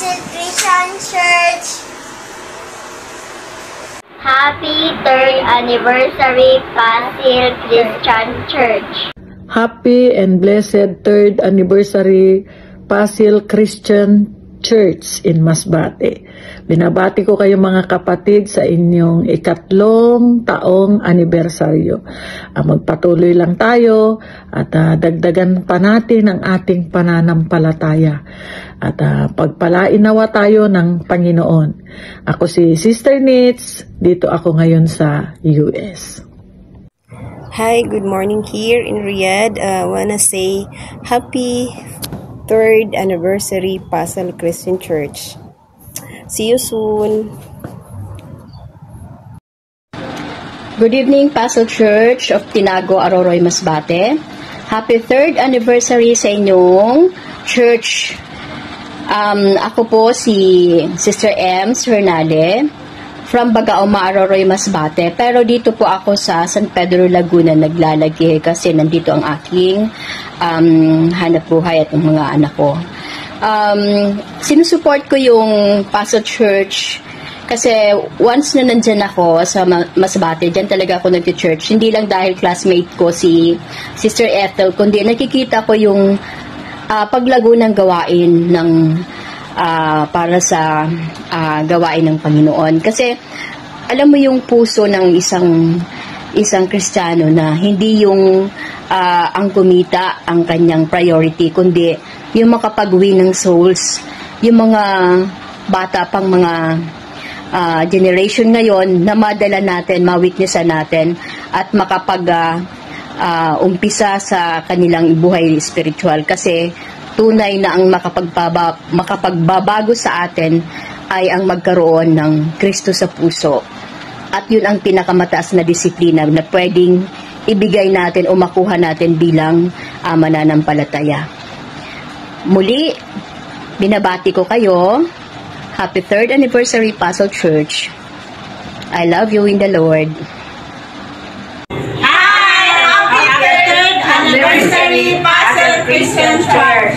Pasil Christian Church. Happy 3rd Anniversary Pasil Christian Church. Happy and blessed 3rd Anniversary Pasil Christian Church in Masbate. Binabati ko kayo mga kapatid sa inyong 3 taong anibersaryo. Magpatuloy lang tayo at dagdagan pa natin ang ating pananampalataya. At pagpalain nawa tayo ng Panginoon. Ako si Sister Nitz, dito ako ngayon sa US. Hi, good morning here in Riyadh. Wanna say happy 3rd Anniversary Pasil Christian Church. See you soon. Good evening, Pasil Church of Tinago, Aroroy, Masbate. Happy 3rd Anniversary sa inyong church. Ako po si Sister Ems Hernale from Bagaoma, Aroroy, Masbate. Pero dito po ako sa San Pedro, Laguna naglalagi kasi nandito ang aking hanap buhay at ang mga anak ko. Sinusupport ko yung Pasil Church kasi once na nandyan ako sa Masbate, dyan talaga ako nag-church. Hindi lang dahil classmate ko si Sister Ethel, kundi nakikita ko yung paglago ng gawain ng para sa gawain ng Panginoon. Kasi alam mo yung puso ng isang Kristiyano na hindi yung ang kumita ang kanyang priority, kundi yung makapag-win ng souls, yung mga bata pang mga generation ngayon na madala natin, ma-witnessan natin at umpisa sa kanilang buhay spiritual. Kasi tunay na ang makapagbabago sa atin ay ang magkaroon ng Kristo sa puso. At yun ang pinakamataas na disiplina na pwedeng ibigay natin o makuha natin bilang mananampalataya. Muli, binabati ko kayo. Happy 3rd Anniversary Pasil Church. I love you in the Lord. Anniversary Pasil Christian Church.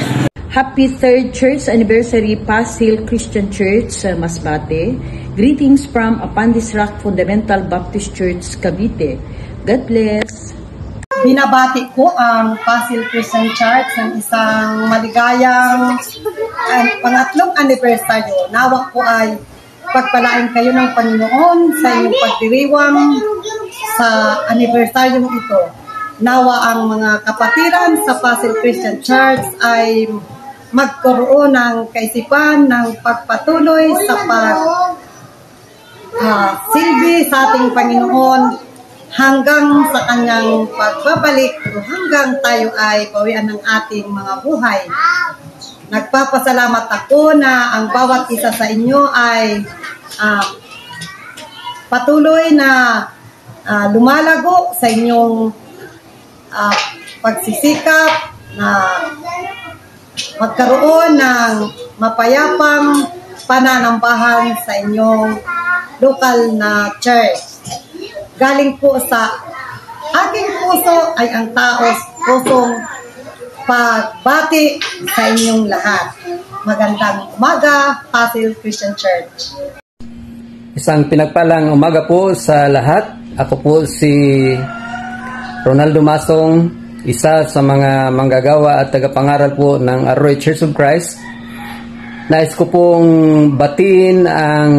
Happy 3rd Church Anniversary Pasil Christian Church sa Masbate. Greetings from Apandis Rock Fundamental Baptist Church, Cavite. God bless. Binabati ko ang Pasil Christian Church ng isang maligayang pangatlong anibersaryo. Nawa ko ay pagpalain kayo ng Panginoon sa inyong pagdiriwang sa anibersaryo ito. Nawa ang mga kapatiran sa Pasil Christian Church ay magkaroon ng kaisipan ng pagpatuloy sa silbi sa ating Panginoon hanggang sa kanyang pagbabalik o hanggang tayo ay bawian ng ating mga buhay. Nagpapasalamat ako na ang bawat isa sa inyo ay patuloy na lumalago sa inyong pagsisikap na magkaroon ng mapayapang pananambahan sa inyong lokal na church. Galing po sa aking puso ay ang pusong pagbati sa inyong lahat. Magandang umaga, Pasil Christian Church. Isang pinagpalang umaga po sa lahat. Ako po si Ronaldo Masong, isa sa mga manggagawa at tagapangaral po ng Arroy Church of Christ. Nais ko pong batiin ang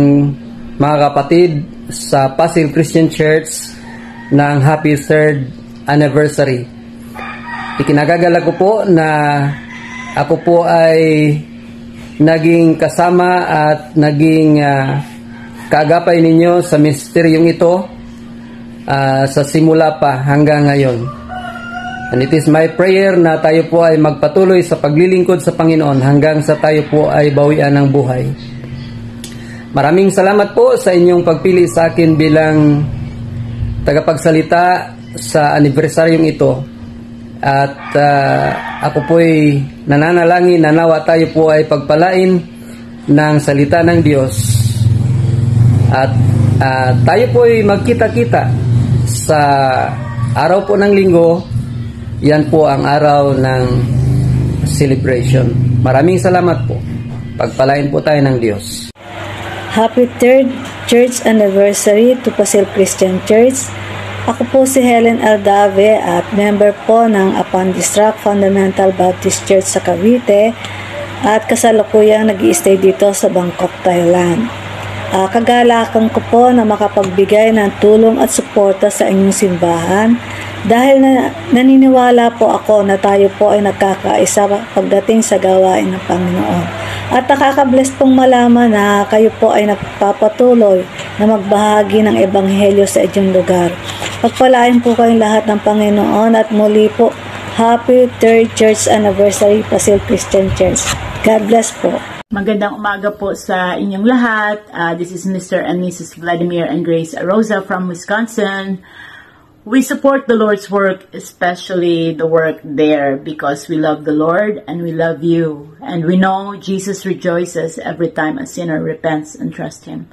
mga kapatid sa Pasil Christian Church ng Happy 3rd Anniversary. Ikinagagala ko po na ako po ay naging kasama at naging kaagapay ninyo sa misteryong ito sa simula pa hanggang ngayon. And it is my prayer na tayo po ay magpatuloy sa paglilingkod sa Panginoon hanggang sa tayo po ay bawian ng buhay. Maraming salamat po sa inyong pagpili sa akin bilang tagapagsalita sa anibersaryong ito. At ako po ay nananalangin na nawa tayo po ay pagpalain ng salita ng Diyos. At tayo po ay magkita-kita sa araw po ng linggo. Yan po ang araw ng celebration. Maraming salamat po. Pagpalain po tayo ng Diyos. Happy 3rd Church Anniversary to Pasil Christian Church. Ako po si Helen Aldave at member po ng Apandisrak Fundamental Baptist Church sa Cavite at kasalukuyang nag-i-stay dito sa Bangkok, Thailand. Kagalakan ko po na makapagbigay ng tulong at suporta sa inyong simbahan dahil naniniwala po ako na tayo po ay nagkakaisa pagdating sa gawain ng Panginoon. At nakaka-bless pong malaman na kayo po ay nagpapatuloy na magbahagi ng Ebanghelyo sa inyong lugar. Pagpalain po kayong lahat ng Panginoon at muli po, Happy 3rd Church Anniversary Pasil Christian Church. God bless po. Magandang umaga po sa inyong lahat. This is Mr. and Mrs. Vladimir and Grace Rosa from Wisconsin. We support the Lord's work, especially the work there, because we love the Lord and we love you. And we know Jesus rejoices every time a sinner repents and trusts Him.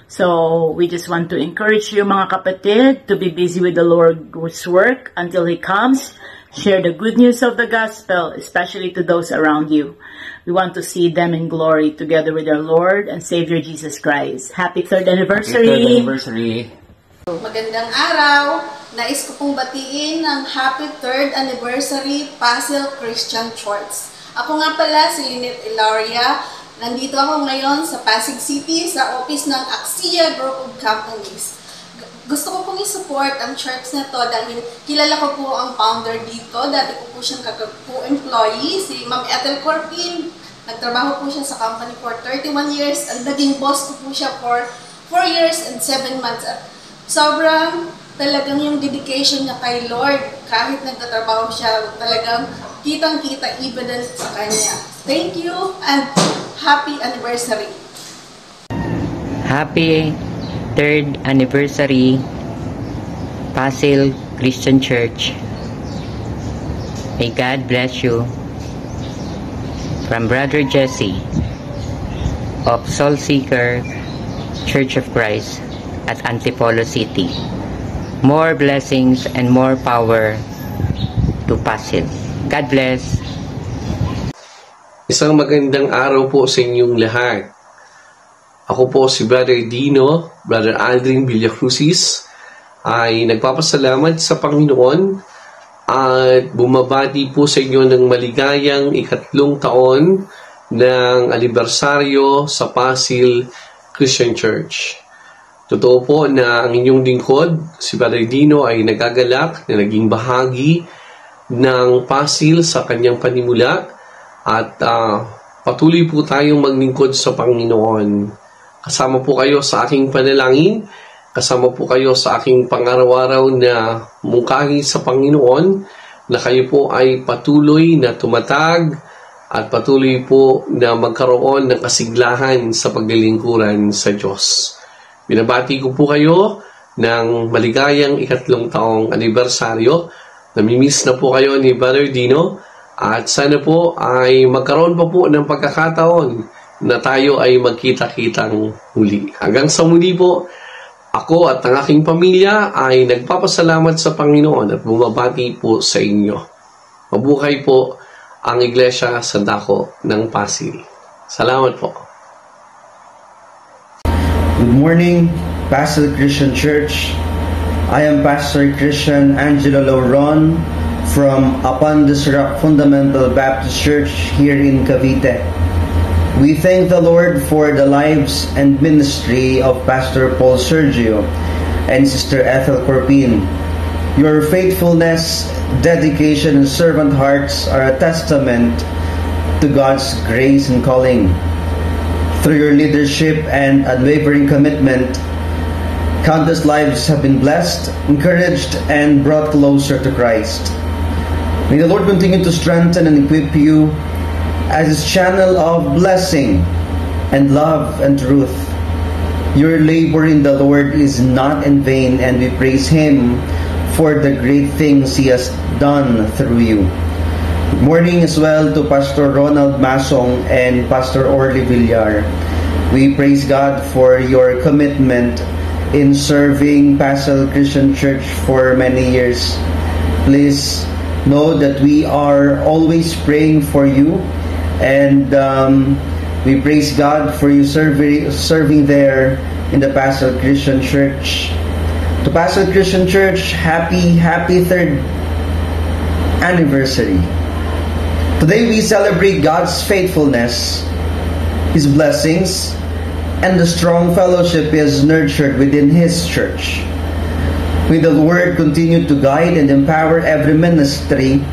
So we just want to encourage you, mga kapatid, to be busy with the Lord's work until He comes. Share the good news of the gospel, especially to those around you. We want to see them in glory together with our Lord and Savior Jesus Christ. Happy 3rd anniversary! Happy 3rd anniversary! Magandang araw! Nais ko pong batiin ng Happy 3rd Anniversary Pasil Christian Church. Ako nga pala si Lynette Ilaria. Nandito ako ngayon sa Pasig City sa office ng Axia Group of Companies. Gusto ko pong i-support ang church na to dahil kilala ko po ang founder dito. Dati ko po siyang co-employee, si Ma'am Ethel Corpin. Nagtrabaho po siya sa company for 31 years. Ang naging boss ko po siya for 4 years and 7 months. At sobrang talagang yung dedication niya kay Lord. Kahit nagtatrabaho siya, talagang kitang-kita evidence sa kanya. Thank you and happy anniversary! Happy 3rd anniversary Pasil Christian Church. May God bless you. From Brother Jesse of Soul Seeker Church of Christ at Antipolo City. More blessings and more power to Pasil. God bless. Isang magandang araw po sa inyong lahat. Ako po si Brother Dino, Brother Aldrin Villacrucis, ay nagpapasalamat sa Panginoon at bumabati po sa inyo ng maligayang 3 taon ng anibersaryo sa Pasil Christian Church. Totoo po na ang inyong lingkod, si Brother Dino, ay nagagalak na naging bahagi ng Pasil sa kanyang panimula at patuloy po tayong maglingkod sa Panginoon. Kasama po kayo sa aking panalangin, kasama po kayo sa aking pang-araw-araw na mungkahi sa Panginoon, na kayo po ay patuloy na tumatag at patuloy po na magkaroon ng kasiglahan sa paglilingkuran sa Diyos. Binabati ko po kayo ng maligayang 3 taong anibersaryo. Namimiss na po kayo ni Brother Dino at sana po ay magkaroon pa po ng pagkakataon na tayo ay magkita-kitang muli. Hanggang sa muli po, ako at ang aking pamilya ay nagpapasalamat sa Panginoon at bumabati po sa inyo. Mabuhay po ang Iglesia sa Dako ng Pasil. Salamat po. Good morning, Pasil Christian Church. I am Pastor Christian Angelo Lauron from Apandisrak Fundamental Baptist Church here in Cavite. We thank the Lord for the lives and ministry of Pastor Paul Sergio and Sister Ethel Corpin. Your faithfulness, dedication, and servant hearts are a testament to God's grace and calling. Through your leadership and unwavering commitment, countless lives have been blessed, encouraged, and brought closer to Christ. May the Lord continue to strengthen and equip you as His channel of blessing and love and truth. Your labor in the Lord is not in vain, and we praise Him for the great things He has done through you. Good morning as well to Pastor Ronald Masong and Pastor Orly Villar. We praise God for your commitment in serving Pasil Christian Church for many years. Please know that we are always praying for you, and We praise God for you serving there in the Pastoral Christian Church. To Pastoral Christian Church, happy 3rd anniversary. Today we celebrate God's faithfulness, His blessings, and the strong fellowship He has nurtured within His church. May the Lord continue to guide and empower every ministry,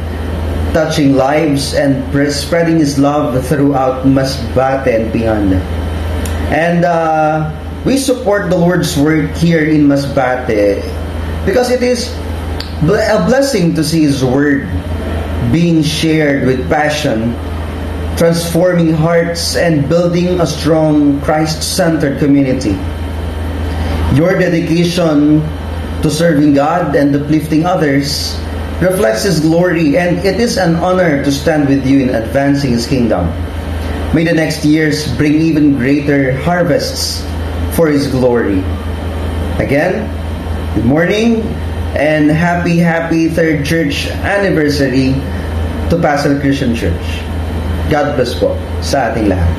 touching lives and spreading His love throughout Masbate and beyond. And we support the Lord's work here in Masbate because it is a blessing to see His Word being shared with passion, transforming hearts and building a strong Christ-centered community. Your dedication to serving God and uplifting others reflects His glory, and it is an honor to stand with you in advancing His kingdom. May the next years bring even greater harvests for His glory. Again, good morning and happy 3rd church anniversary to Pastoral Christian Church. God bless po sa ating lahat.